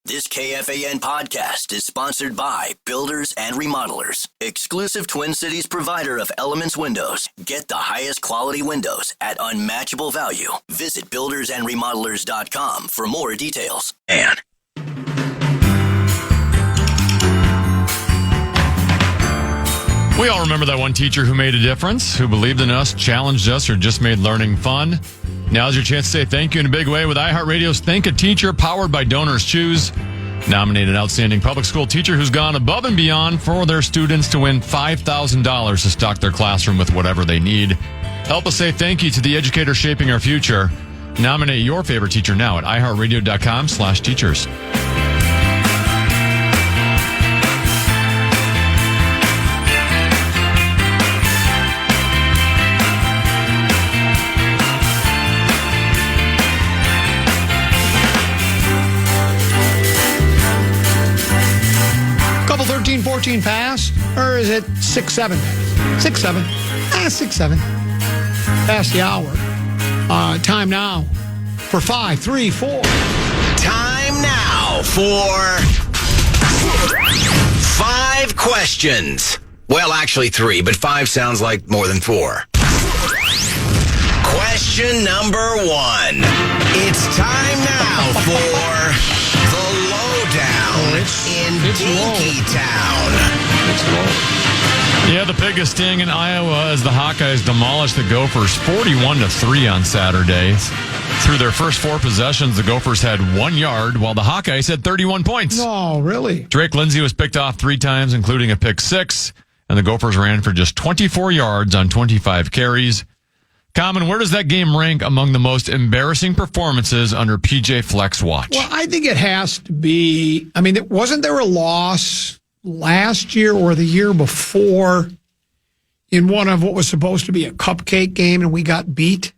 This KFAN podcast is sponsored by Builders and Remodelers, exclusive Twin Cities provider of Elements Windows. Get the highest quality windows at unmatchable value. Visit buildersandremodelers.com for more details. And we all remember that one teacher who made a difference, who believed in us, challenged us, or just made learning fun. Now's your chance to say thank you in a big way with iHeartRadio's Thank a Teacher, powered by Donors Choose. Nominate an outstanding public school teacher who's gone above and beyond for their students to win $5,000 to stock their classroom with whatever they need. Help us say thank you to the educator shaping our future. Nominate your favorite teacher now at iHeartRadio.com/teachers. Couple 13, 14 past, or is it 6-7? 6-7. 6-7. Past the hour. Time now for 5, 3, 4. time now for 5 questions. Well, actually 3, but 5 sounds like more than 4. Question number 1. It's time now for the lowdown in Dinky Town. It's low. Yeah, the biggest sting in Iowa as the Hawkeyes demolished the Gophers 41-3 on Saturday. Through their first 4 possessions, the Gophers had 1 yard, while the Hawkeyes had 31 points. No, really? Drake Lindsay was picked off 3 times, including a pick 6, and the Gophers ran for just 24 yards on 25 carries. Common, where does that game rank among the most embarrassing performances under PJ Fleck's watch? Well, I think it has to be. I mean, wasn't there a loss last year or the year before in one of what was supposed to be a cupcake game and we got beat?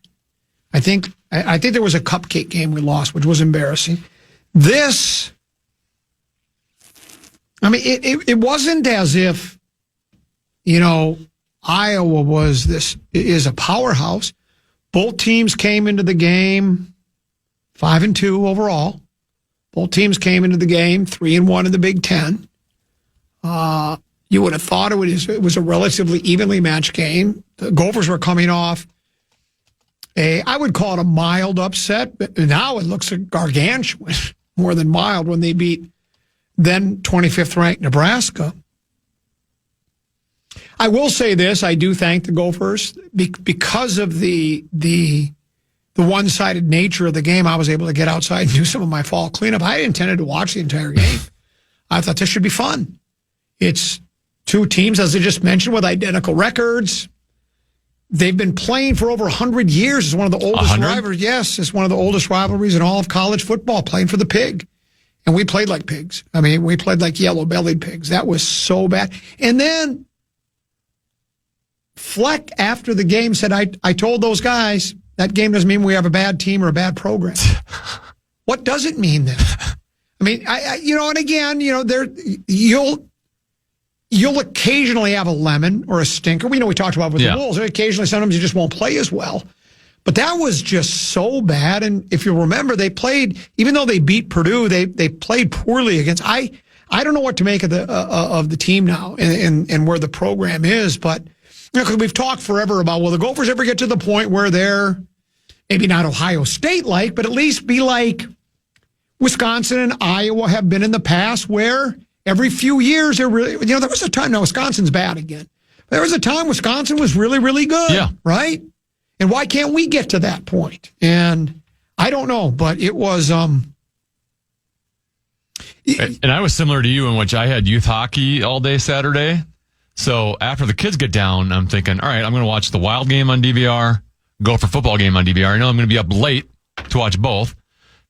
I think there was a cupcake game we lost, which was embarrassing. This, I mean, it wasn't as if, Iowa is a powerhouse. Both teams came into the game 5-2 overall. Both teams came into the game 3-1 in the Big Ten. You would have thought it was a relatively evenly matched game. The Gophers were coming off I would call it a mild upset, but now it looks gargantuan, more than mild, when they beat then 25th ranked Nebraska. I will say this: I do thank the Gophers because of the one-sided nature of the game. I was able to get outside and do some of my fall cleanup. I intended to watch the entire game. I thought this should be fun. It's 2 teams, as I just mentioned, with identical records. They've been playing for over 100 years. It's one of the oldest rivalries. Yes, it's one of the oldest rivalries in all of college football, playing for the pig. And we played like pigs. I mean, we played like yellow-bellied pigs. That was so bad. And then Fleck, after the game, said, I told those guys, that game doesn't mean we have a bad team or a bad program. What does it mean then? I mean, and again, you'll occasionally have a lemon or a stinker. We talked about with the Wolves. Occasionally, sometimes you just won't play as well. But that was just so bad. And if you remember, they played, even though they beat Purdue, they played poorly against. I don't know what to make of the team now and where the program is. But because we've talked forever about, will the Gophers ever get to the point where they're maybe not Ohio State-like, but at least be like Wisconsin and Iowa have been in the past, where every few years, there was a time, now Wisconsin's bad again. There was a time Wisconsin was really, really good, right? And why can't we get to that point? And I don't know, but it was... And I was similar to you in which I had youth hockey all day Saturday. So after the kids get down, I'm thinking, all right, I'm going to watch the Wild game on DVR, Gopher football game on DVR. I know I'm going to be up late to watch both.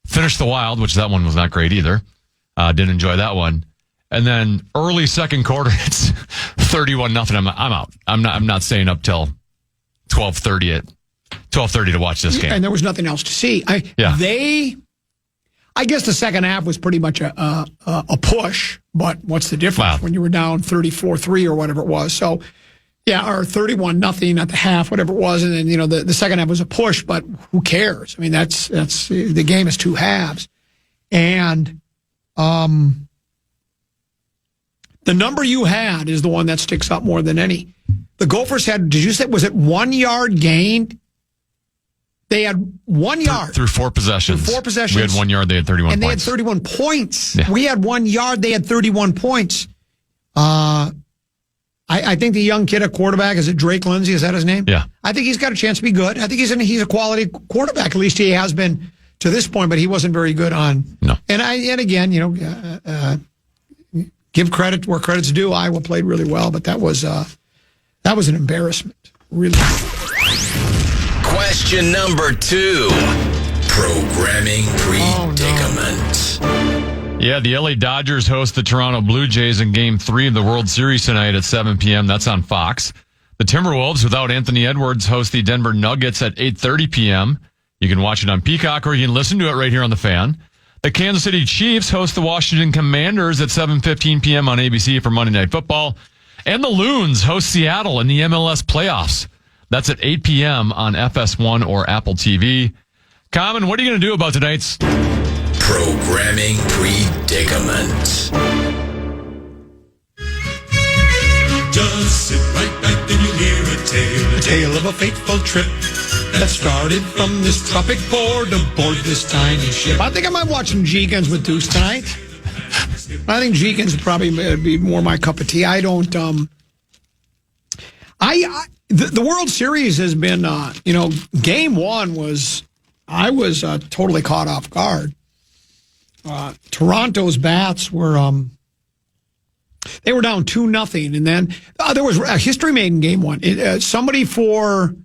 Finish the Wild, which that one was not great either. Didn't enjoy that one. And then early second quarter, it's 31-0. I'm out. I'm not staying up till 12:30 to watch this game. And there was nothing else to see. I guess the second half was pretty much a push, but what's the difference when you were down 34-3 or whatever it was? So, or 31-0 at the half, whatever it was, and then the second half was a push, but who cares? I mean, that's the game is 2 halves, and The number you had is the one that sticks up more than any. The Gophers had, did you say, was it 1 yard gained? They had 1 yard. Through 4 possessions. Through 4 possessions. We had 1 yard, they had 31 and points. They had 31 points. Yeah. We had 1 yard, they had 31 points. I think the young kid at quarterback, is it Drake Lindsay? Is that his name? Yeah. I think he's got a chance to be good. I think he's a quality quarterback. At least he has been to this point, but he wasn't very good on. No. And again, give credit where credit's due. Iowa played really well, but that was an embarrassment. Really. Question number 2. Programming predicament. Yeah, the LA Dodgers host the Toronto Blue Jays in Game 3 of the World Series tonight at 7 p.m. That's on Fox. The Timberwolves, without Anthony Edwards, host the Denver Nuggets at 8:30 p.m. You can watch it on Peacock or you can listen to it right here on the Fan. The Kansas City Chiefs host the Washington Commanders at 7:15 p.m. on ABC for Monday Night Football. And the Loons host Seattle in the MLS playoffs. That's at 8 p.m. on FS1 or Apple TV. Common, what are you going to do about tonight's Programming predicament? Just sit right back and you'll hear a tale of a fateful trip that started from this tropic port aboard this tiny ship. I think I might watch some G-Guns with Deuce tonight. I think G-Guns would probably be more my cup of tea. I don't. The World Series has been, Game 1 was, I was totally caught off guard. Toronto's bats were, they were down 2-0, and then there was a history made in Game 1. Somebody for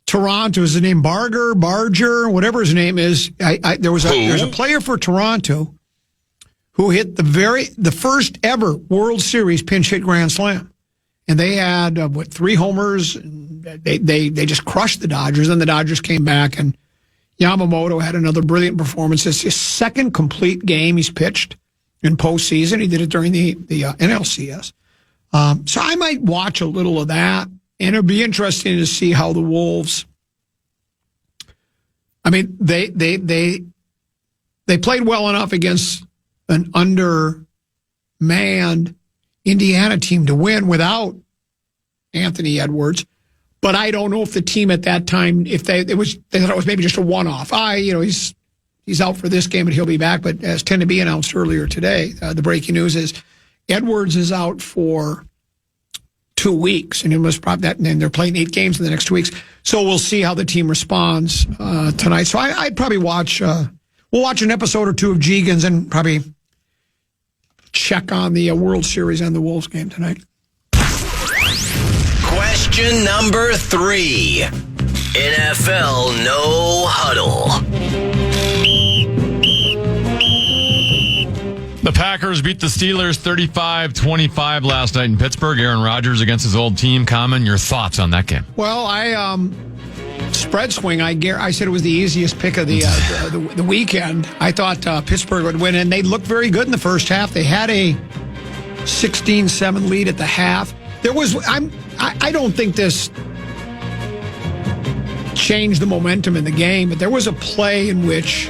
Toronto, is his name Barger, whatever his name is. There's a player for Toronto who hit the first ever World Series pinch hit grand slam, and they had 3 homers. And they just crushed the Dodgers. Then the Dodgers came back, and Yamamoto had another brilliant performance. It's his second complete game he's pitched in postseason. He did it during the NLCS. So I might watch a little of that, and it'll be interesting to see how the Wolves. I mean, they played well enough against an undermanned Indiana team to win without Anthony Edwards. But I don't know if the team at that time, they thought it was maybe just a one-off. He's out for this game, but he'll be back. But as tend to be announced earlier today, the breaking news is Edwards is out for 2 weeks, and it was probably that. And they're playing 8 games in the next 2 weeks. So we'll see how the team responds tonight. So I'd probably watch. We'll watch an episode or 2 of G-Guns and probably check on the World Series and the Wolves game tonight. Question number 3. NFL No Huddle. The Packers beat the Steelers 35-25 last night in Pittsburgh. Aaron Rodgers against his old team. Common, your thoughts on that game? Well, spread swing. I said it was the easiest pick of the weekend. I thought Pittsburgh would win, and they looked very good in the first half. They had a 16-7 lead at the half. I don't think this changed the momentum in the game, but there was a play in which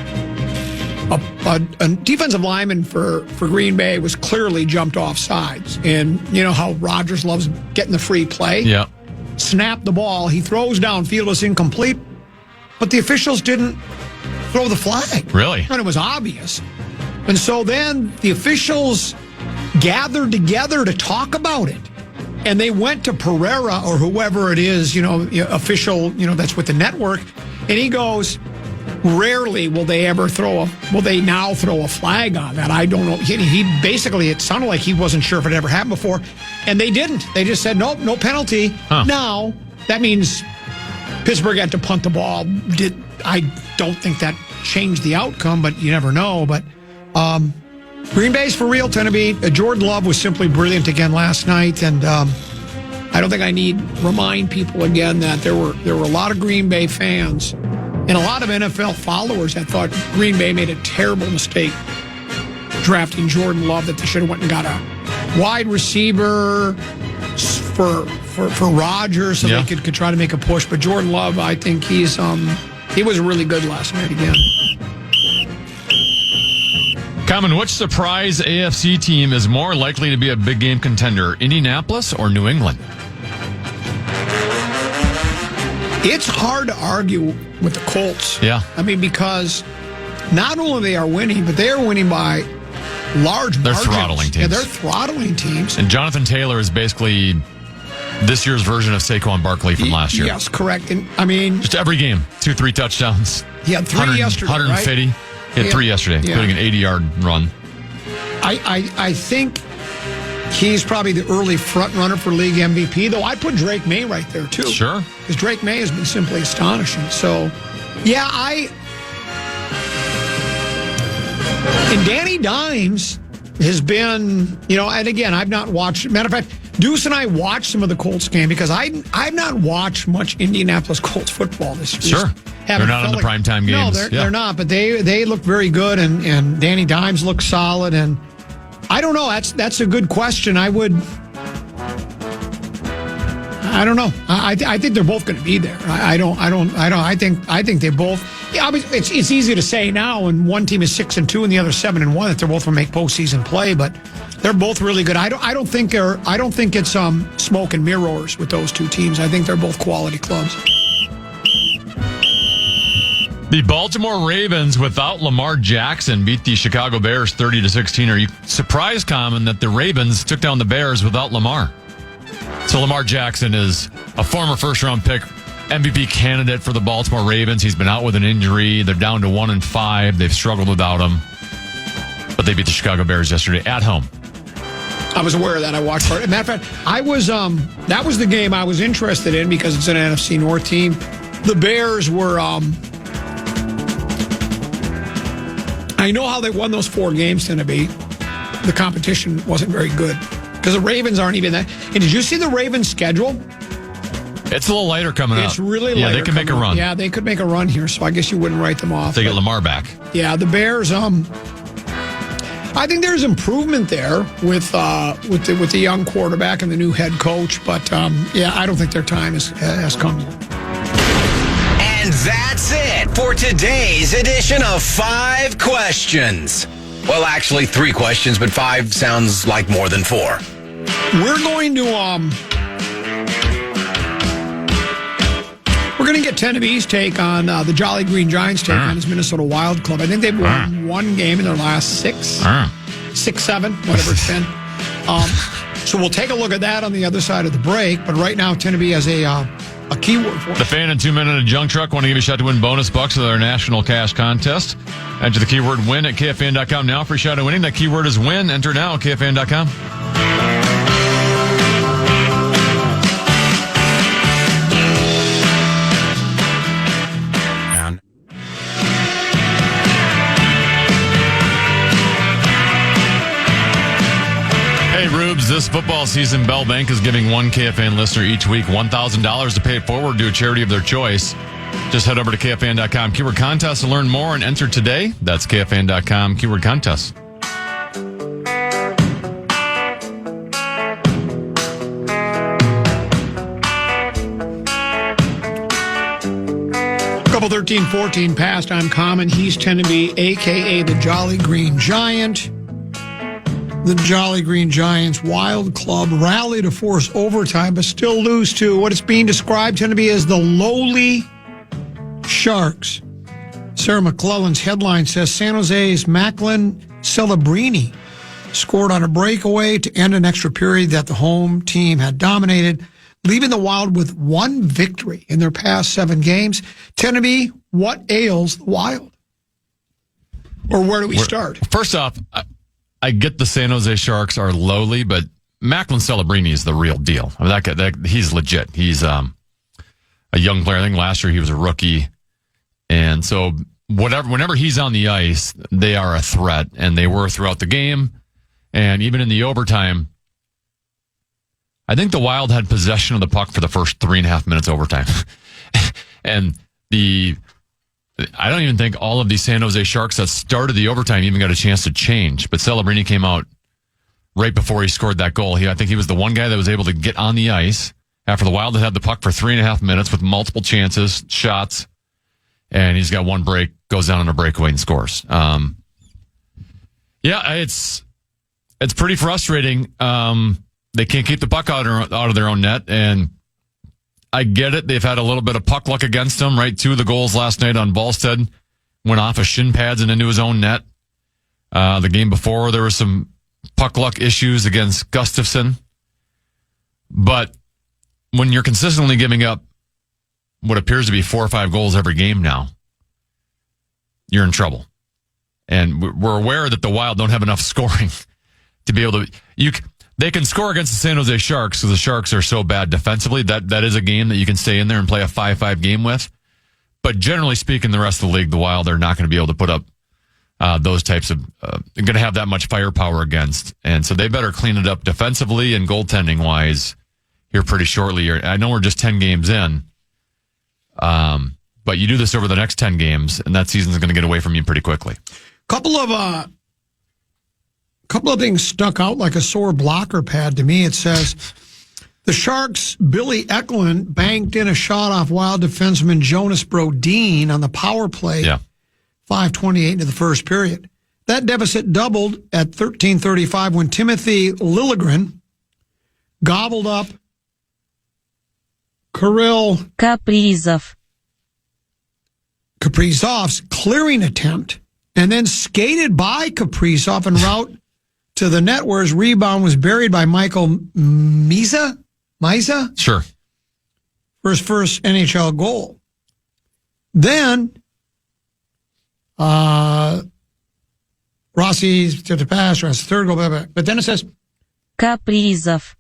a defensive lineman for Green Bay was clearly jumped off sides. And you know how Rodgers loves getting the free play? Yeah. Snapped the ball. He throws downfield. It's incomplete. But the officials didn't throw the flag. Really? And it was obvious. And so then the officials gathered together to talk about it. And they went to Pereira or whoever it is, official, that's with the network. And he goes, rarely will they now throw a flag on that. I don't know. He basically, it sounded like he wasn't sure if it ever happened before. And they didn't. They just said, nope, no penalty. Huh. Now, that means Pittsburgh had to punt the ball. I don't think that changed the outcome, but you never know. But Green Bay's for real, Tennessee. Jordan Love was simply brilliant again last night, and I don't think I need remind people again that there were a lot of Green Bay fans and a lot of NFL followers that thought Green Bay made a terrible mistake drafting Jordan Love, that they should have went and got a wide receiver for Rodgers so they could try to make a push. But Jordan Love, I think he was really good last night again. Common, which surprise AFC team is more likely to be a big game contender, Indianapolis or New England? It's hard to argue with the Colts. Yeah. I mean, because not only they are winning, but they are winning by large margins. They're throttling teams. Yeah, they're throttling teams. And Jonathan Taylor is basically this year's version of Saquon Barkley from last year. Yes, correct. And I mean, just every game, 2-3 touchdowns. He had 3 yesterday, 150. Right? He had 3 yesterday, including an 80-yard run. I think he's probably the early front runner for league MVP, though I'd put Drake May right there, too. Sure. Because Drake May has been simply astonishing. So, yeah, and Danny Dimes has been, and again, I've not watched, matter of fact, Deuce and I watched some of the Colts game because I've not watched much Indianapolis Colts football this year. Sure. They're not in the primetime games. No, they're not, but they look very good, and Danny Dimes looks solid, and I don't know. That's a good question. I don't know. I think they're both going to be there. I think they both. Yeah, it's easy to say now when one team is 6-2 and the other 7-1 that they're both going to make postseason play, but they're both really good. I don't think it's smoke and mirrors with those two teams. I think they're both quality clubs. The Baltimore Ravens, without Lamar Jackson, beat the Chicago Bears 30-16. Are you surprised, Common, that the Ravens took down the Bears without Lamar? So Lamar Jackson is a former first-round pick, MVP candidate for the Baltimore Ravens. He's been out with an injury. They're down to 1-5. They've struggled without him. But they beat the Chicago Bears yesterday at home. I was aware of that. I watched part. Matter of fact, that was the game I was interested in because it's an NFC North team. The Bears were... I know how they won those 4 games, Tennessee. The competition wasn't very good because the Ravens aren't even that. And did you see the Ravens' schedule? It's a little lighter coming up. It's really lighter. Yeah, they can make a run. Yeah, they could make a run here, so I guess you wouldn't write them off. They get Lamar back. Yeah, the Bears. I think there's improvement there with the young quarterback and the new head coach, but I don't think their time has come yet. And that's it for today's edition of 5 Questions. Well, actually 3 questions, but 5 sounds like more than 4. We're going to get Tennessee's take on the Jolly Green Giants' take on his Minnesota Wild Club. I think they've won 1 game in their last 6, 7, whatever it's been. So we'll take a look at that on the other side of the break. But right now, Tennessee has a keyword for it. The Fan and 2-minute junk truck want to give you a shot to win bonus bucks with our national cash contest. Enter the keyword win at KFAN.com now for a shot at winning. That keyword is win. Enter now at KFAN.com. Hey, Rubes, this football season, Bell Bank is giving one KFAN listener each week $1,000 to pay it forward to a charity of their choice. Just head over to KFAN.com. Keyword contest to learn more and enter today. That's KFAN.com. Keyword contest. Couple 13-14 past. I'm Common. He's Tennessee, a.k.a. the Jolly Green Giant. The Jolly Green Giants Wild Club rally to force overtime, but still lose to what it's being described to be as the lowly Sharks. Sarah McClellan's headline says San Jose's Macklin Celebrini scored on a breakaway to end an extra period that the home team had dominated, leaving the Wild with 1 victory in their past 7 games. Tennessee, what ails the Wild? Or where do we start? First off, I get the San Jose Sharks are lowly, but Macklin Celebrini is the real deal. I mean, that guy, he's legit. He's a young player. I think last year he was a rookie. And so whenever he's on the ice, they are a threat, and they were throughout the game. And even in the overtime, I think the Wild had possession of the puck for the first 3.5 minutes overtime. And I don't even think all of the San Jose Sharks that started the overtime even got a chance to change. But Celebrini came out right before he scored that goal. I think he was the one guy that was able to get on the ice after the Wild had had the puck for 3.5 minutes with multiple chances, shots, and he's got 1 break, goes down on a breakaway and scores. Yeah, it's pretty frustrating. They can't keep the puck out of their own net, and I get it. They've had a little bit of puck luck against them, right? 2 of the goals last night on Ballstead went off of shin pads and into his own net. The game before, there were some puck luck issues against Gustafsson. But when you're consistently giving up what appears to be 4 or 5 goals every game now, you're in trouble. And we're aware that the Wild don't have enough scoring to be able to... They can score against the San Jose Sharks because the Sharks are so bad defensively. That is a game that you can stay in there and play a 5-5 game with. But generally speaking, the rest of the league, the Wild are not going to be able to put up those types of... going to have that much firepower against. And so they better clean it up defensively and goaltending-wise here pretty shortly. I know we're just 10 games in, but you do this over the next 10 games, and that season's going to get away from you pretty quickly. Couple of things stuck out like a sore blocker pad to me. It says the Sharks' Billy Eklund banked in a shot off Wild defenseman Jonas Brodin on the power play. Yeah. 5:28 into the first period. That deficit doubled at 13:35 when Timothy Liljegren gobbled up Kirill Kaprizov's clearing attempt and then skated by Kaprizov en route to the net where his rebound was buried by Michael Miza? Sure. For his first NHL goal. Then Rossi to the pass, Rossi's third goal, blah, blah, blah. But then it says Kaprizov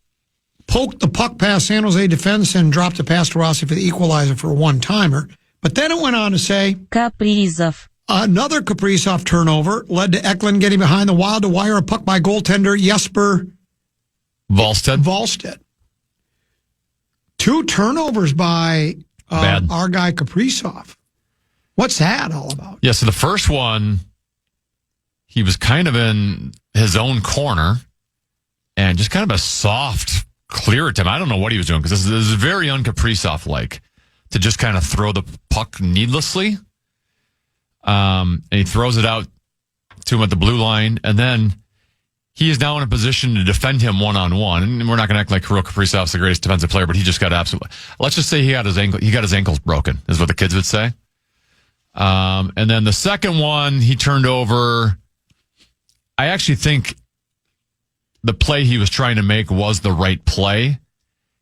poked the puck past San Jose defense and dropped the pass to Rossi for the equalizer for a one-timer. But then it went on to say Kaprizov another Kaprizov turnover led to Eklund getting behind the Wild to wire a puck by goaltender Jesper Wallstedt. 2 turnovers by our guy Kaprizov. What's that all about? Yeah, so the first one, he was kind of in his own corner and just kind of a soft clear attempt. I don't know what he was doing because this is very un-Kaprizov-like to just kind of throw the puck needlessly. And he throws it out to him at the blue line, and then he is now in a position to defend him one-on-one. And we're not going to act like Kirill Kaprizov's the greatest defensive player, but he just got absolutely... Let's just say he got his ankles broken, is what the kids would say. And then the second one, he turned over. I actually think the play he was trying to make was the right play.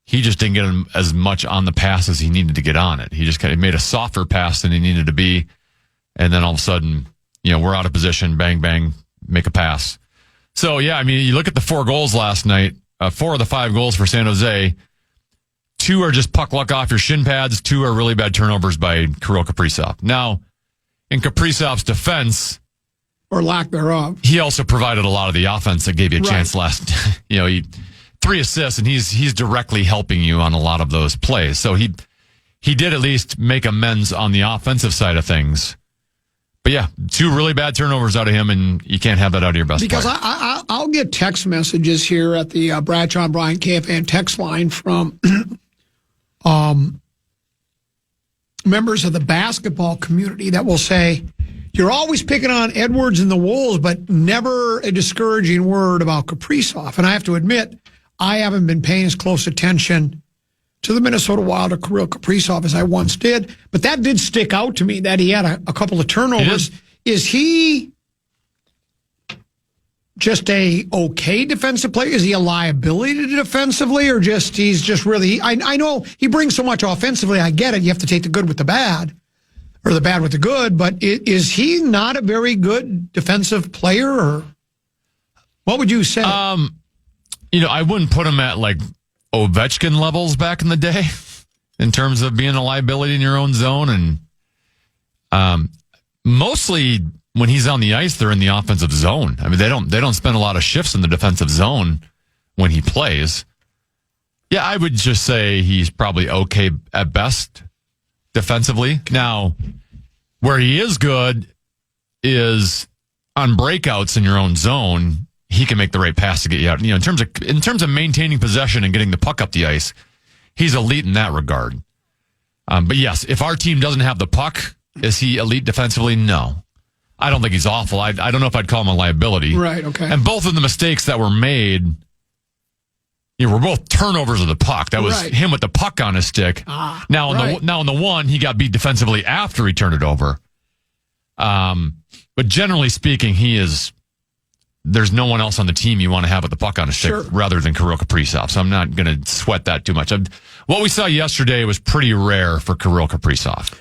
He just didn't get him as much on the pass as he needed to get on it. He just kind of made a softer pass than he needed to be. And then all of a sudden, we're out of position, bang, bang, make a pass. So, yeah, I mean, you look at the 4 goals last night, 4 of the 5 goals for San Jose, 2 are just puck luck off your shin pads, 2 are really bad turnovers by Kirill Kaprizov. Now, in Kaprizov's defense, or lack thereof, he also provided a lot of the offense that gave you a chance last. 3 assists, and he's directly helping you on a lot of those plays. So he did at least make amends on the offensive side of things. But yeah, 2 really bad turnovers out of him, and you can't have that out of your best player. Because I'll get text messages here at the Bradshaw and Bryant KFAN text line from members of the basketball community that will say, you're always picking on Edwards and the Wolves, but never a discouraging word about Kaprizov. And I have to admit, I haven't been paying as close attention to the Minnesota Wild or Kirill Kaprizov as I once did. But that did stick out to me that he had a couple of turnovers. Is he just a okay defensive player? Is he a liability defensively, or he's just really... I know he brings so much offensively. I get it. You have to take the good with the bad, or the bad with the good. But is he not a very good defensive player, or what would you say? I wouldn't put him at like Ovechkin levels back in the day in terms of being a liability in your own zone. And mostly when he's on the ice, they're in the offensive zone. I mean, they don't spend a lot of shifts in the defensive zone when he plays. Yeah, I would just say he's probably okay at best defensively. Now, where he is good is on breakouts in your own zone. He can make the right pass to get you out. In terms of maintaining possession and getting the puck up the ice, he's elite in that regard. But yes, if our team doesn't have the puck, is he elite defensively? No. I don't think he's awful. I don't know if I'd call him a liability. Right, okay. And both of the mistakes that were made, were both turnovers of the puck. That was him with the puck on his stick. Now in the one, he got beat defensively after he turned it over. But generally speaking, there's no one else on the team you want to have with the puck on his stick rather than Kirill Kaprizov. So I'm not going to sweat that too much. What we saw yesterday was pretty rare for Kirill Kaprizov.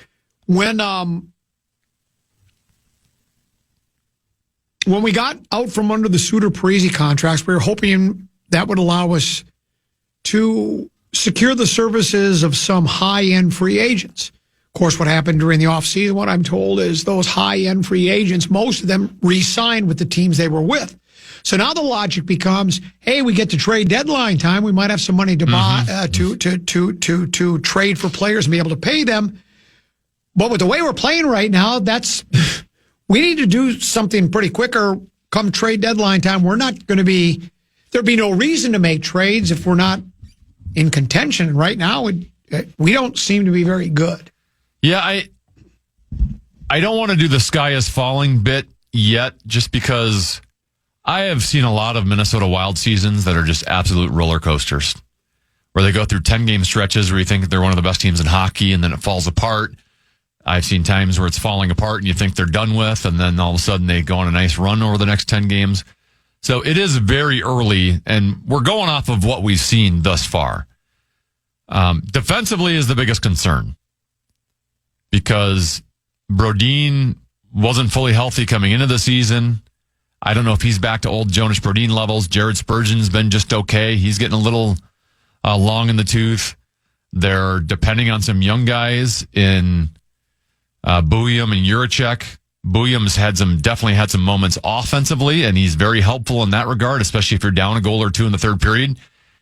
When we got out from under the Suter-Parise contracts, we were hoping that would allow us to secure the services of some high-end free agents. Of course, what happened during the offseason, what I'm told, is those high-end free agents, most of them re-signed with the teams they were with. So now the logic becomes, hey, we get to trade deadline time. We might have some money to buy to trade for players and be able to pay them. But with the way we're playing right now, we need to do something pretty quicker come trade deadline time. We're not going to there'd be no reason to make trades if we're not in contention. And right now, we don't seem to be very good. Yeah, I don't want to do the sky is falling bit yet, just because I have seen a lot of Minnesota Wild seasons that are just absolute roller coasters, where they go through 10-game stretches where you think they're one of the best teams in hockey, and then it falls apart. I've seen times where it's falling apart and you think they're done with, and then all of a sudden they go on a nice run over the next 10 games. So it is very early, and we're going off of what we've seen thus far. Defensively is the biggest concern, because Brodin wasn't fully healthy coming into the season. I don't know if he's back to old Jonas Brodin levels. Jared Spurgeon's been just okay. He's getting a little long in the tooth. They're depending on some young guys in Buyum and Juracek. Buyum's definitely had some moments offensively, and he's very helpful in that regard, especially if you're down a goal or two in the third period.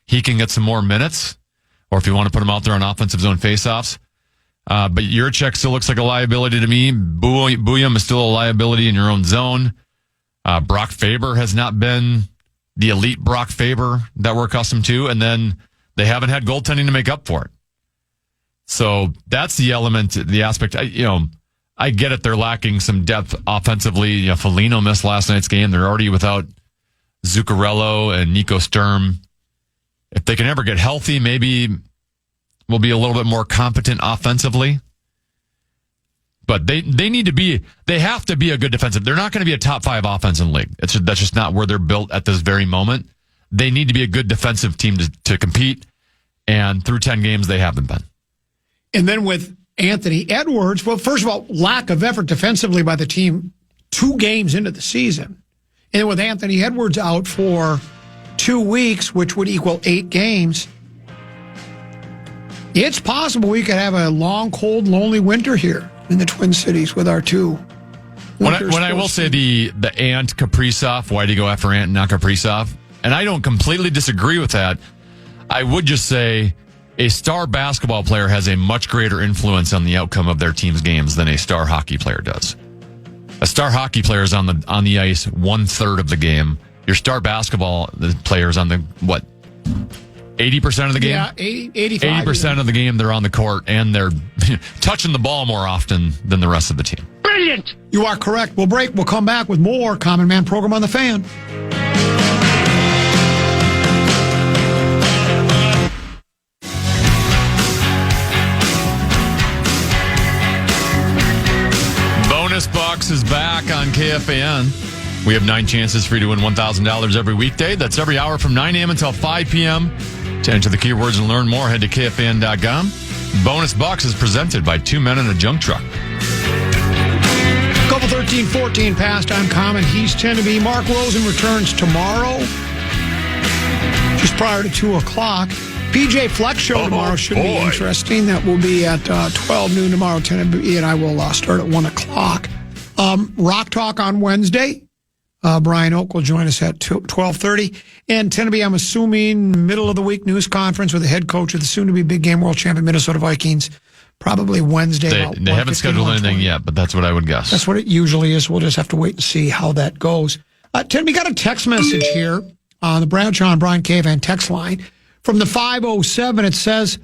He can get some more minutes, or if you want to put him out there on offensive zone faceoffs. But Juracek still looks like a liability to me. Buyum is still a liability in your own zone. Brock Faber has not been the elite Brock Faber that we're accustomed to, and then they haven't had goaltending to make up for it. So that's the element, the aspect. I get it. They're lacking some depth offensively. Foligno missed last night's game. They're already without Zuccarello and Nico Sturm. If they can ever get healthy, maybe we'll be a little bit more competent offensively. But they have to be a good defensive. They're not going to be a top 5 offense in the league. That's just not where they're built at this very moment. They need to be a good defensive team to compete. And through 10 games, they haven't been. And then with Anthony Edwards, well, first of all, lack of effort defensively by the team 2 games into the season. And then with Anthony Edwards out for 2 weeks, which would equal 8 games, it's possible we could have a long, cold, lonely winter here in the Twin Cities with our 2. When I will say the Ant Kaprizov, why do you go after Ant and not Kaprizov? And I don't completely disagree with that. I would just say a star basketball player has a much greater influence on the outcome of their team's games than a star hockey player does. A star hockey player is on the ice 1/3 of the game. Your star basketball player is on the 80% of the game? Yeah, 85. 80% of the game they're on the court, and they're touching the ball more often than the rest of the team. Brilliant! You are correct. We'll break. We'll come back with more Common Man program on the Fan. Bonus Bucks is back on KFAN. We have 9 chances for you to win $1,000 every weekday. That's every hour from 9 a.m. until 5 p.m. To enter the keywords and learn more, head to KFAN.com. Bonus Bucks is presented by 2 Men in a Junk Truck. Couple 13-14 pastime common. He's 10 to be. Mark Rosen returns tomorrow, just prior to 2 o'clock. PJ Flex show tomorrow should be interesting. That will be at 12 noon tomorrow. 10 to be, and I will start at 1 o'clock. Rock Talk on Wednesday. Brian Oak will join us at 12:30. And 10 to be, I'm assuming, middle of the week news conference with the head coach of the soon-to-be big game world champion Minnesota Vikings. Probably Wednesday. They haven't scheduled anything yet, but that's what I would guess. That's what it usually is. We'll just have to wait and see how that goes. Tim, we got a text message here on the Bradshaw and Brian KFAN text line. From the 507, it says,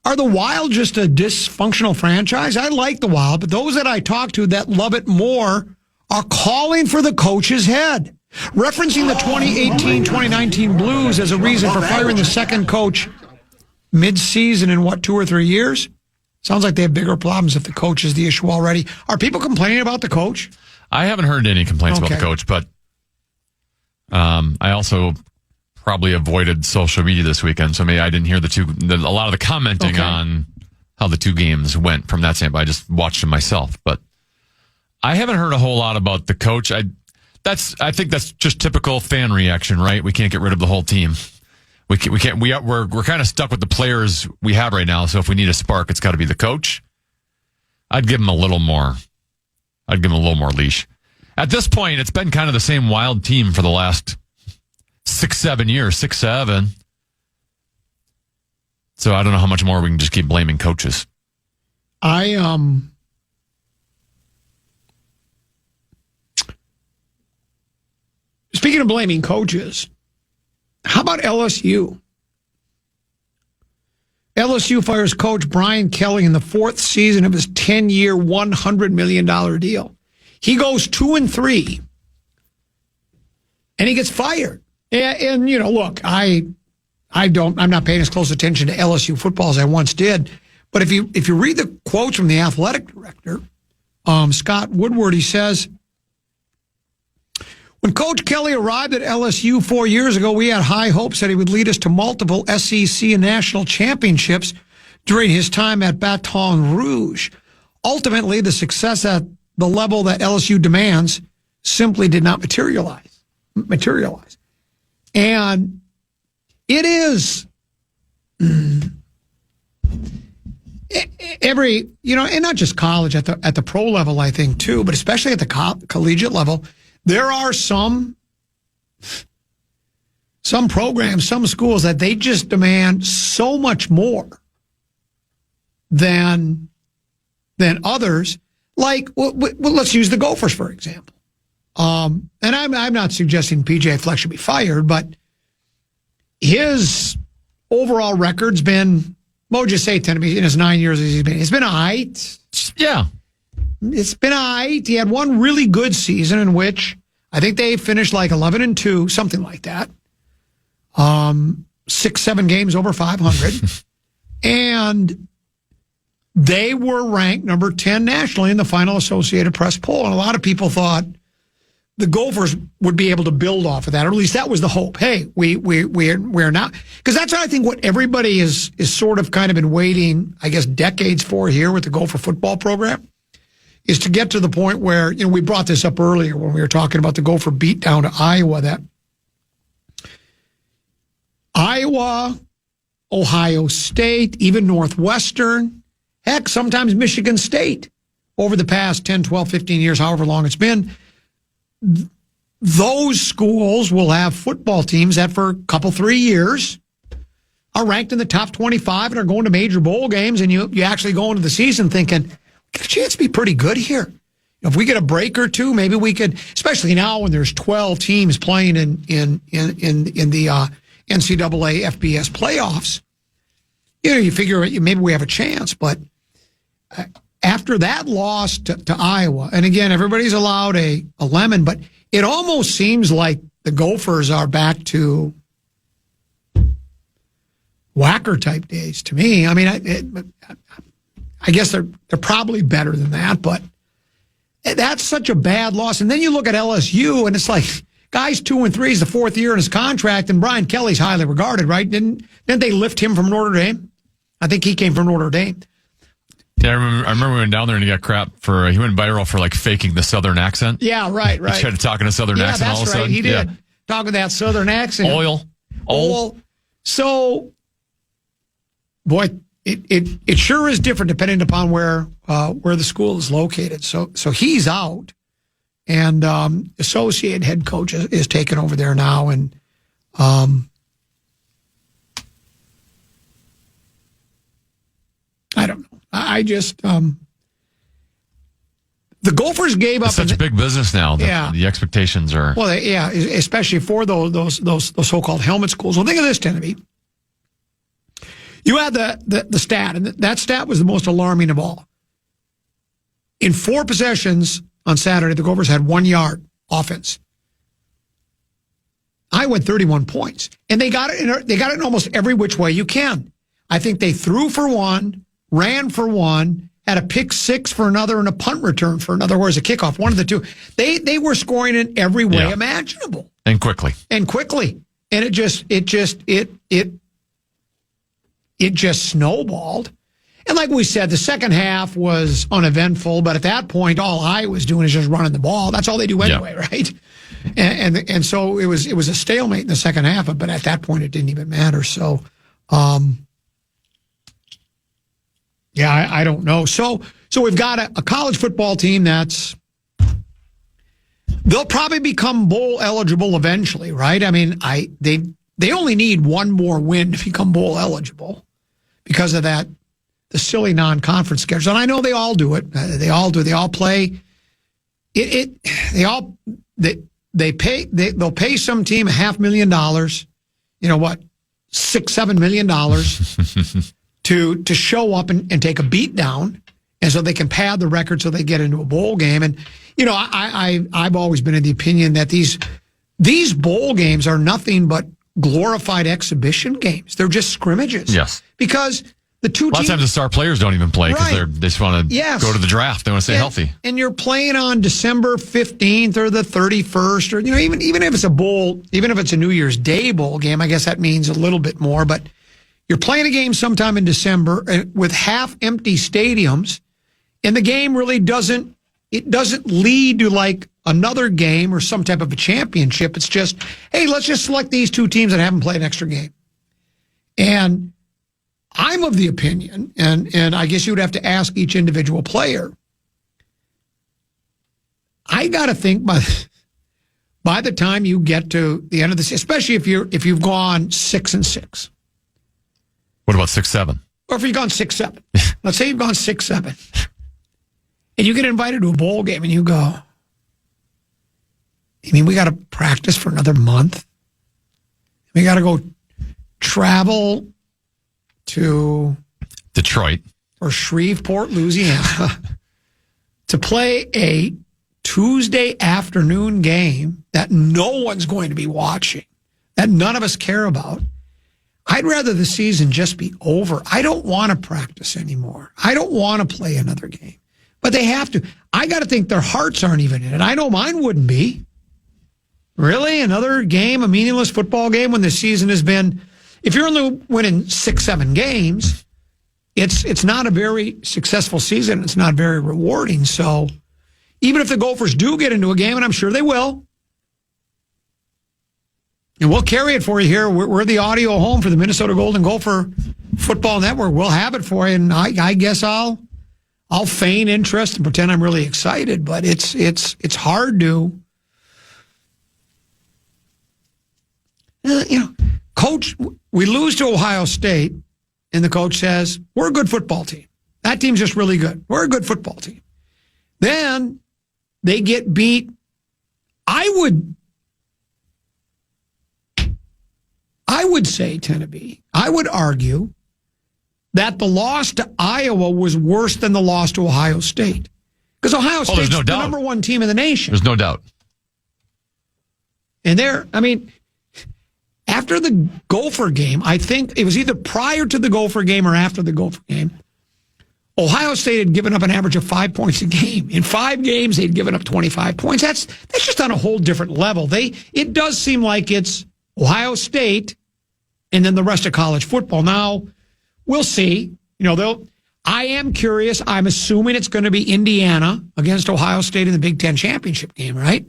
are the Wild just a dysfunctional franchise? I like the Wild, but those that I talk to that love it more are calling for the coach's head, referencing the 2018-2019 Blues as a reason for firing the second coach mid-season in, 2 or 3 years? Sounds like they have bigger problems if the coach is the issue already. Are people complaining about the coach? I haven't heard any complaints about the coach, but I also probably avoided social media this weekend, so maybe I didn't hear a lot of the commenting on how the two games went from that standpoint. I just watched them myself, but I haven't heard a whole lot about the coach. I think that's just typical fan reaction, right? We can't get rid of the whole team. We're kind of stuck with the players we have right now. So if we need a spark, it's got to be the coach. I'd give him a little more leash. At this point, it's been kind of the same wild team for the last 6-7 years, 6-7. So I don't know how much more we can just keep blaming coaches. Speaking of blaming coaches, how about LSU? LSU fires coach Brian Kelly in the 4th season of his 10-year, $100 million deal. He goes 2-3, and he gets fired. And look, I'm not paying as close attention to LSU football as I once did. But if you read the quotes from the athletic director, Scott Woodward, he says, when Coach Kelly arrived at LSU 4 years ago, we had high hopes that he would lead us to multiple SEC and national championships during his time at Baton Rouge. Ultimately, the success at the level that LSU demands simply did not materialize. And it is every, and not just college, at the pro level, I think, too, but especially at the collegiate level, there are some programs, some schools that they just demand so much more than others. Like, let's use the Gophers, for example. And I'm not suggesting PJ Fleck should be fired, but his overall record's been, what would you say, Tennessee, in his 9 years he's been? It's been all right. Yeah. It's been all right. He had one really good season in which I think they finished like 11-2, something like that. 6-7 games over 500. And they were ranked number 10 nationally in the final Associated Press poll. And a lot of people thought the Gophers would be able to build off of that, or at least that was the hope. Hey, we're not, because that's I think what everybody is sort of kind of been waiting, I guess, decades for here with the Gopher football program, is to get to the point where, we brought this up earlier when we were talking about the Gopher beat down to Iowa, that Iowa, Ohio State, even Northwestern, heck, sometimes Michigan State, over the past 10, 12, 15 years, however long it's been, those schools will have football teams that for a couple, 3 years are ranked in the top 25 and are going to major bowl games, and you actually go into the season thinking, get a chance to be pretty good here. If we get a break or two, maybe we could, especially now when there's 12 teams playing in the NCAA FBS playoffs. You figure maybe we have a chance. But after that loss to Iowa, and again, everybody's allowed a lemon, but it almost seems like the Gophers are back to whacker type days to me. I mean, I guess they're probably better than that, but that's such a bad loss. And then you look at LSU, and it's like, guy's 2-3 is the 4th year in his contract, and Brian Kelly's highly regarded, right? Didn't they lift him from Notre Dame? I think he came from Notre Dame. Yeah, I remember we went down there and he got crap for, he went viral for like faking the Southern accent. Yeah, right. He tried to talk in a Southern accent all of a sudden. He did. Yeah. Talking that Southern accent. Oil. So, boy, it sure is different depending upon where the school is located. So he's out, and associate head coach is taking over there now, and I don't know. I just the Gophers gave up. It's such a big business now. The expectations are especially for those so-called helmet schools. Well, think of this, Tennessee. You had the stat, and that stat was the most alarming of all. In 4 possessions on Saturday. The Gophers had 1 yard offense. Iowa had 31 points, and they got it. They got it in almost every which way you can. I think they threw for one, ran for one, had a pick six for another, and a punt return for another, or as a kickoff. One of the two. They were scoring in every way imaginable, and quickly, and it just snowballed. And like we said, the second half was uneventful, but at that point, all Iowa was doing is just running the ball. That's all they do anyway, right? And so it was a stalemate in the second half, but at that point, it didn't even matter. So, I don't know. So we've got a college football team they'll probably become bowl eligible eventually, right? I mean, they only need one more win to become bowl eligible because of that. The silly non-conference schedule. And I know they all do it. They all do. They all play. They'll pay some team $500,000, $6-7 million to show up and take a beat down. And so they can pad the record so they get into a bowl game. And, I've always been of the opinion that these bowl games are nothing but glorified exhibition games. They're just scrimmages. Yes. Because the two a lot of times the star players don't even play because they just want to go to the draft. They want to stay healthy. And you're playing on December 15th or the 31st, or even if it's a bowl, even if it's a New Year's Day bowl game, I guess that means a little bit more. But you're playing a game sometime in December with half-empty stadiums, and the game really doesn't lead to like another game or some type of a championship. It's just, hey, let's just select these two teams that haven't played an extra game. And I'm of the opinion, and I guess you would have to ask each individual player. I got to think by the time you get to the end of this, especially if you've gone 6-6. What about 6-7? Or if you've gone 6-7. Let's say you've gone 6-7. And you get invited to a bowl game and you go, we got to practice for another month. We got to go travel to Detroit or Shreveport, Louisiana, to play a Tuesday afternoon game that no one's going to be watching, that none of us care about. I'd rather the season just be over. I don't want to practice anymore. I don't want to play another game. But they have to. I got to think their hearts aren't even in it. I know mine wouldn't be. Really? Another game, a meaningless football game when the season has been... If you're only winning 6-7 games, it's not a very successful season. It's not very rewarding. So even if the Gophers do get into a game, and I'm sure they will, and we'll carry it for you here. We're the audio home for the Minnesota Golden Gopher Football Network. We'll have it for you, and I guess I'll feign interest and pretend I'm really excited. But it's hard to, Coach, we lose to Ohio State, and the coach says, we're a good football team. That team's just really good. We're a good football team. Then they get beat. I would say, Teneby, I would argue that the loss to Iowa was worse than the loss to Ohio State. Because Ohio State's the number one team in the nation. There's no doubt. And after the Gopher game, I think it was either prior to the Gopher game or after the Gopher game, Ohio State had given up an average of 5 points a game. In 5 games, they'd given up 25 points. That's just on a whole different level. It does seem like it's Ohio State and then the rest of college football. Now, we'll see. I am curious. I'm assuming it's going to be Indiana against Ohio State in the Big Ten championship game, right?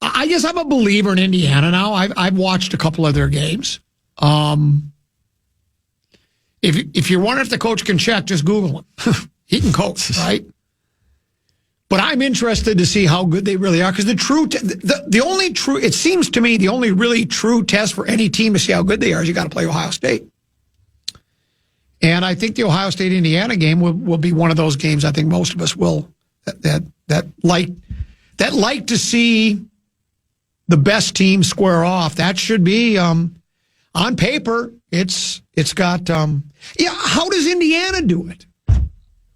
I guess I'm a believer in Indiana now. I've watched a couple of their games. If you're wondering if the coach can check, just Google him. He can coach, right? But I'm interested to see how good they really are, because it seems to me the only really true test for any team to see how good they are is you got to play Ohio State. And I think the Ohio State-Indiana game will be one of those games I think most of us will that like to see the best team square off. That should be on paper. It's got how does Indiana do it?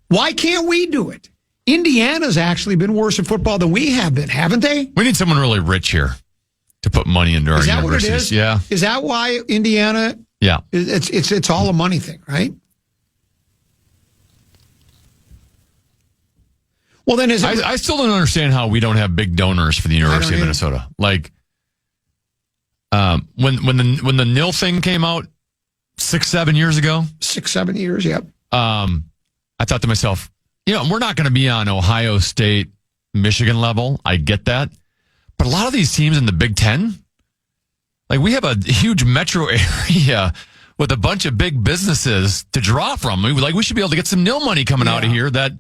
Why can't we do it? Indiana's actually been worse at football than we have been, haven't they? We need someone really rich here to put money into our Is that universities. what it is? Yeah. Is that why Indiana? Yeah. It's all a money thing, right? Well, then I still don't understand how we don't have big donors for the University of Minnesota. Like, when the nil thing came out 6-7 years ago. 6-7 years, yep. I thought to myself, we're not going to be on Ohio State, Michigan level. I get that. But a lot of these teams in the Big Ten, like we have a huge metro area with a bunch of big businesses to draw from. We should be able to get some nil money coming out of here that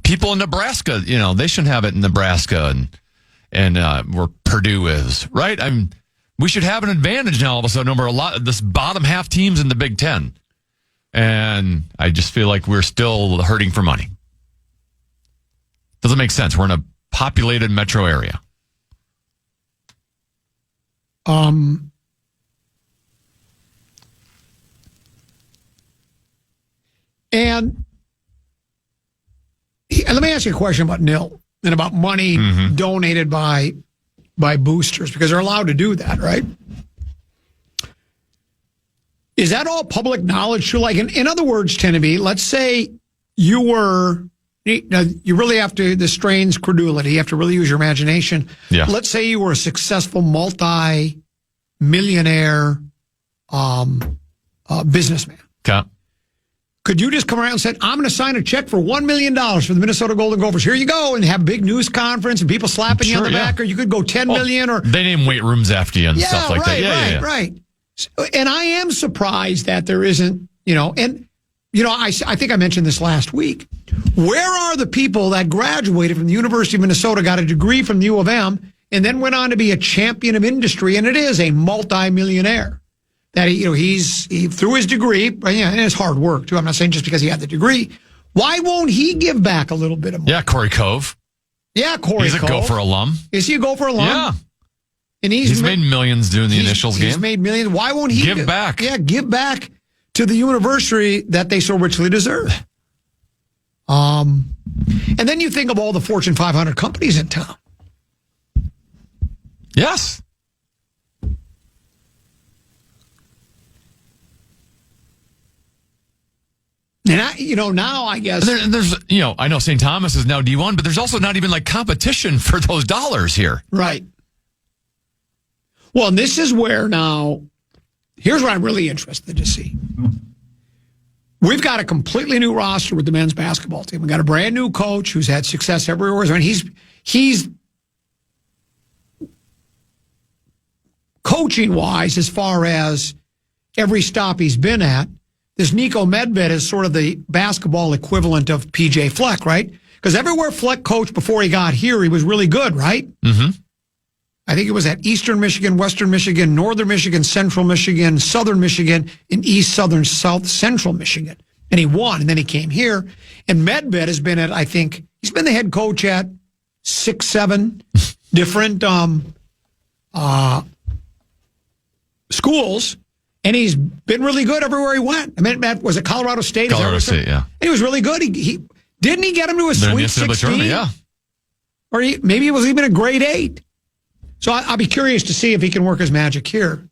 people in Nebraska, they shouldn't have it in Nebraska and where Purdue is, right? We should have an advantage now all of a sudden over a lot of this bottom half teams in the Big Ten. And I just feel like we're still hurting for money. Doesn't make sense. We're in a populated metro area. And let me ask you a question about nil and about money donated by boosters, because they're allowed to do that, right? Is that all public knowledge? Like, in other words, Tenneby, let's say you were, you really have to, this strains credulity. You have to really use your imagination. Yeah. Let's say you were a successful multi-millionaire businessman. Okay. Could you just come around and say, I'm going to sign a check for $1 million for the Minnesota Golden Gophers. Here you go. And have a big news conference and people slapping you on the back. Or you could go $10 million. Or they name weight rooms after you and stuff like that. Right. And I am surprised that there isn't, I think I mentioned this last week. Where are the people that graduated from the University of Minnesota, got a degree from the U of M, and then went on to be a champion of industry? And it is a multimillionaire. That he through his degree, and his hard work too. I'm not saying just because he had the degree. Why won't he give back a little bit of money? Yeah, Corey Cove. Yeah, Corey He's Cove. a Gopher alum. Is he a Gopher alum? Yeah. And he's made millions doing the initials game. He's made millions. Why won't he give back? Yeah, give back to the university that they so richly deserve. And then you think of all the Fortune 500 companies in town. Yes. And now I guess there's I know St. Thomas is now D1, but there's also not even like competition for those dollars here. Right. Well, and this is where now, here's what I'm really interested to see. We've got a completely new roster with the men's basketball team. We've got a brand new coach who's had success everywhere. I mean, he's coaching wise, as far as every stop he's been at. This Nico Medved is sort of the basketball equivalent of PJ Fleck, right? Because everywhere Fleck coached before he got here, he was really good, right? Mm-hmm. I think it was at Eastern Michigan, Western Michigan, Northern Michigan, Central Michigan, Southern Michigan, and East, Southern, South, Central Michigan. And he won, and then he came here. And Medved has been at, I think, he's been the head coach at 6-7 different schools. And he's been really good everywhere he went. I mean, was it Colorado State? Colorado State, yeah. And he was really good. He didn't he get him to a Sweet 16? Yeah. Or maybe it was even a grade 8. So I'll be curious to see if he can work his magic here.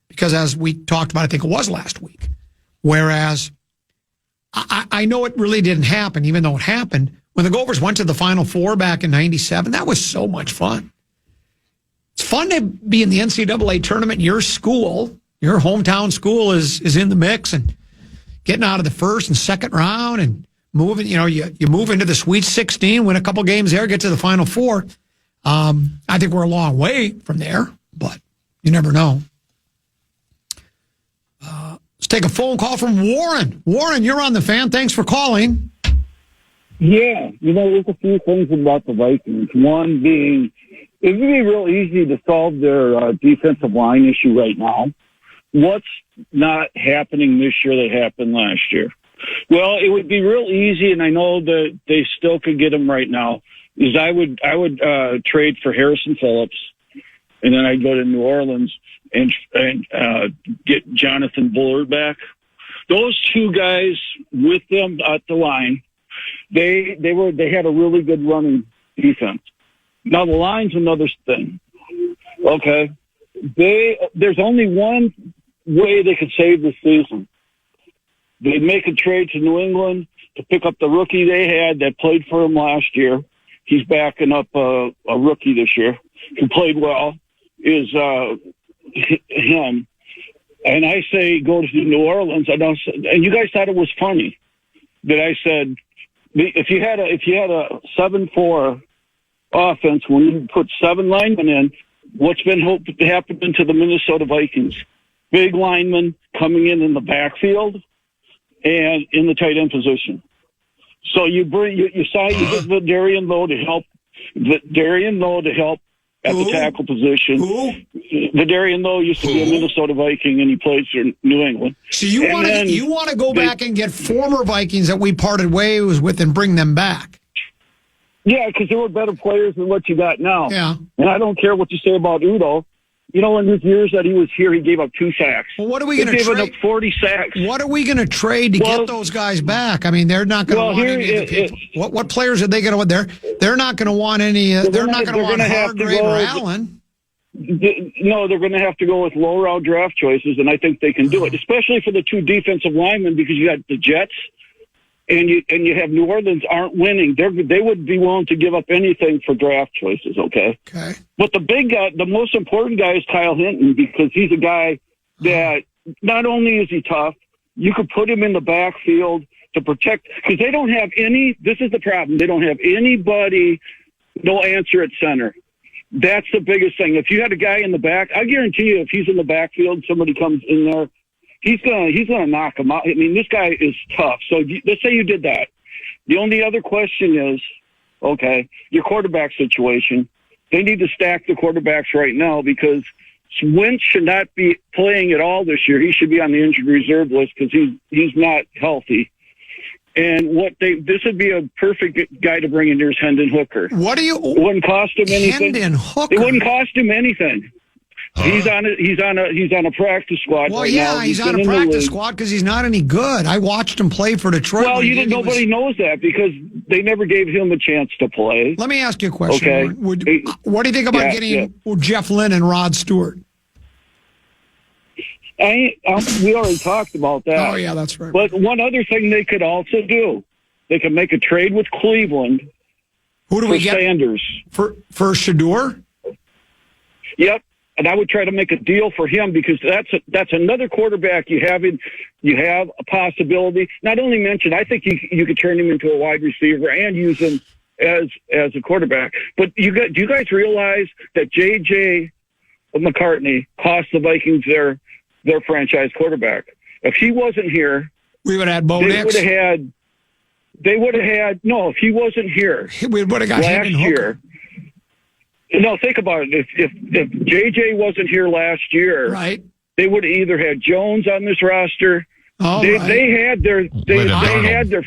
Because as we talked about, I think it was last week. Whereas I know it really didn't happen, even though it happened. When the Gophers went to the Final Four back in 97, that was so much fun. It's fun to be in the NCAA tournament. Your school, your hometown school is in the mix and getting out of the first and second round and moving, you move into the Sweet 16, win a couple games there, get to the Final Four. I think we're a long way from there, but you never know. Let's take a phone call from Warren. Warren, you're on the Fan. Thanks for calling. Yeah, there's a few things about the Vikings. One being, it would be real easy to solve their defensive line issue right now. What's not happening this year that happened last year? Well, it would be real easy, and I know that they still could get him right now, is I would trade for Harrison Phillips, and then I'd go to New Orleans and get Jonathan Bullard back. Those two guys with them at the line They had a really good running defense. Now the line's another thing. Okay, there's only one way they could save the season. They make a trade to New England to pick up the rookie they had that played for them last year. He's backing up a rookie this year who played well. Is him? And I say go to New Orleans. And you guys thought it was funny that I said if you had a 7-4 offense when you put 7 linemen in, what's been happening to the Minnesota Vikings? Big linemen coming in the backfield and in the tight end position. So you get Darian Lowe to help at the tackle position. Darian Lowe used to be a Minnesota Viking, and he plays for New England. So you want to go back and get former Vikings that we parted ways with and bring them back? Yeah, because they were better players than what you got now. Yeah. And I don't care what you say about Udo. You know, in his years that he was here, he gave up 2 sacks. Well, what are we going to trade? He gave up 40 sacks. What are we going to trade to get those guys back? I mean, they're not going to want any of the people. What players are they going to want? They're not going to want any. They're not going to want Hargrave or Allen. No, they're going to have to go with low-round draft choices, and I think they can do it, especially for the 2 defensive linemen, because you got the Jets and you have New Orleans aren't winning. They would be willing to give up anything for draft choices, okay? Okay. But the big guy, the most important guy is Kyle Hinton, because he's a guy that not only is he tough, you could put him in the backfield to protect, because they don't have this is the problem, they don't have anybody, no answer at center. That's the biggest thing. If you had a guy in the back, I guarantee you if he's in the backfield, somebody comes in there, he's gonna knock him out. I mean, this guy is tough. So let's say you did that. The only other question is, okay, your quarterback situation. They need to stack the quarterbacks right now, because Wentz should not be playing at all this year. He should be on the injured reserve list because he's not healthy. And this would be a perfect guy to bring in. There's Hendon Hooker. It wouldn't cost him anything. Hendon Hooker. It wouldn't cost him anything. He's on a practice squad. Well, right yeah, now. he's on a practice squad because he's not any good. I watched him play for Detroit. Well, nobody knows that because they never gave him a chance to play. Let me ask you a question. Okay. What do you think about getting Jeff Lynn and Rod Stewart? We already talked about that. Oh, yeah, that's right. But one other thing they could also do, they could make a trade with Cleveland. Who do we get? Sanders. For Shador? Yep. And I would try to make a deal for him, because that's another quarterback you have a possibility. Not only mentioned, I think you could turn him into a wide receiver and use him as a quarterback. But do you guys realize that J.J. McCartney cost the Vikings their franchise quarterback? If he wasn't here, we would have had Bo Nix. They would have had if he wasn't here, we would have got last year. No, think about it. If JJ wasn't here last year, right, they would have either had Jones on this roster. They had their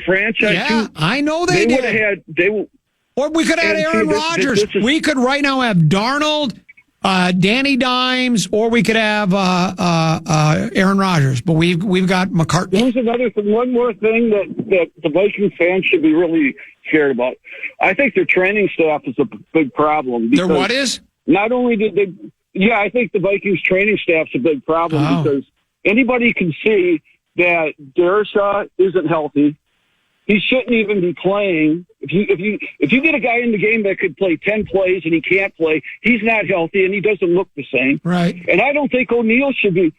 franchise. Yeah, I know they would did. have had or we could have had Aaron Rodgers. We could right now have Darnold, Danny Dimes, or we could have Aaron Rodgers. But we've got McCartney. There's another thing. One more thing that the Vikings fans should be really scared about. I think their training staff is a big problem. Their what is? Not only did they... Yeah, I think the Vikings training staff's a big problem because anybody can see that Dershaw isn't healthy. He shouldn't even be playing. If you get a guy in the game that could play 10 plays and he can't play, he's not healthy and he doesn't look the same. Right. And I don't think O'Neal should be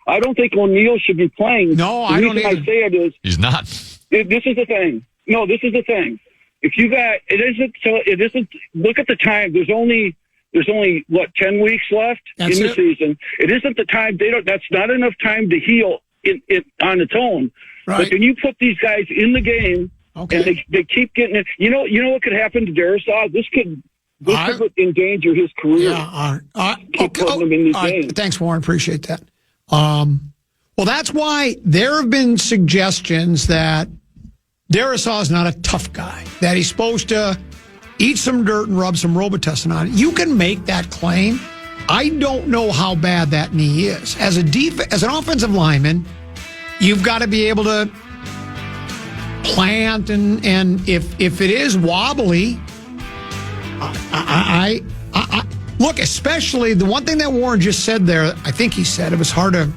playing. No, I don't either. The reason I say it is he's not. This is the thing. No, this is the thing. If you got it isn't. Look at the time. There's only 10 weeks left in the season. It isn't the time. That's not enough time to heal it on its own. Right. But when you put these guys in the game, and they keep getting it. You know what could happen to Dershaw? This could endanger his career. Yeah. Putting him in these games. Thanks, Warren. Appreciate that. Well, that's why there have been suggestions that Dershaw is not a tough guy, that he's supposed to eat some dirt and rub some Robitussin on it. You can make that claim. I don't know how bad that knee is. As an offensive lineman, you've got to be able to plant, and if it is wobbly, I look, especially the one thing that Warren just said there, I think he said, it was hard to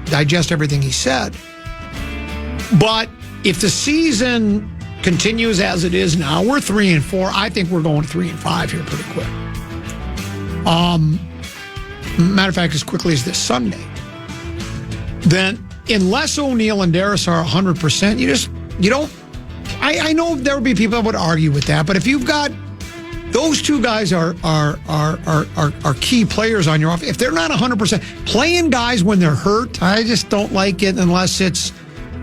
digest everything he said. But if the season continues as it is now, we're 3-4. I think we're going 3-5 here pretty quick. Matter of fact, as quickly as this Sunday. Then, unless O'Neill and Darris are 100%, you don't. I know there would be people that would argue with that, but if you've got those two guys are key players on your offense. If they're not 100%, playing guys when they're hurt, I just don't like it unless it's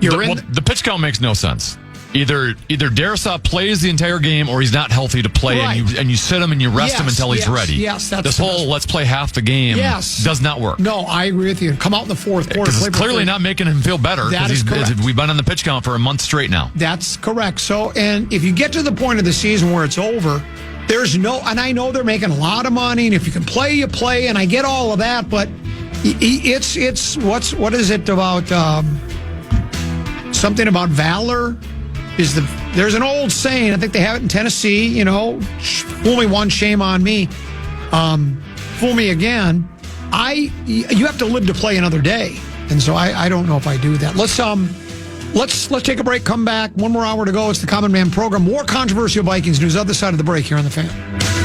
the pitch count makes no sense. Either Darrisaw plays the entire game or he's not healthy to play, right. and you sit him and you rest him until he's ready. Yes, that's this whole let's play half the game does not work. No, I agree with you. Come out in the fourth quarter. Because it's clearly not making him feel better. That is correct. We've been on the pitch count for a month straight now. That's correct. So, and if you get to the point of the season where it's over, there's no, and I know they're making a lot of money, and if you can play, you play, and I get all of that, but it's what is it about something about valor? There's an old saying, I think they have it in Tennessee, fool me once, shame on me. Fool me again. You have to live to play another day. And so I don't know if I do that. Let's take a break, come back. One more hour to go. It's the Common Man program. More controversial Vikings news. Other side of the break here on the Fan.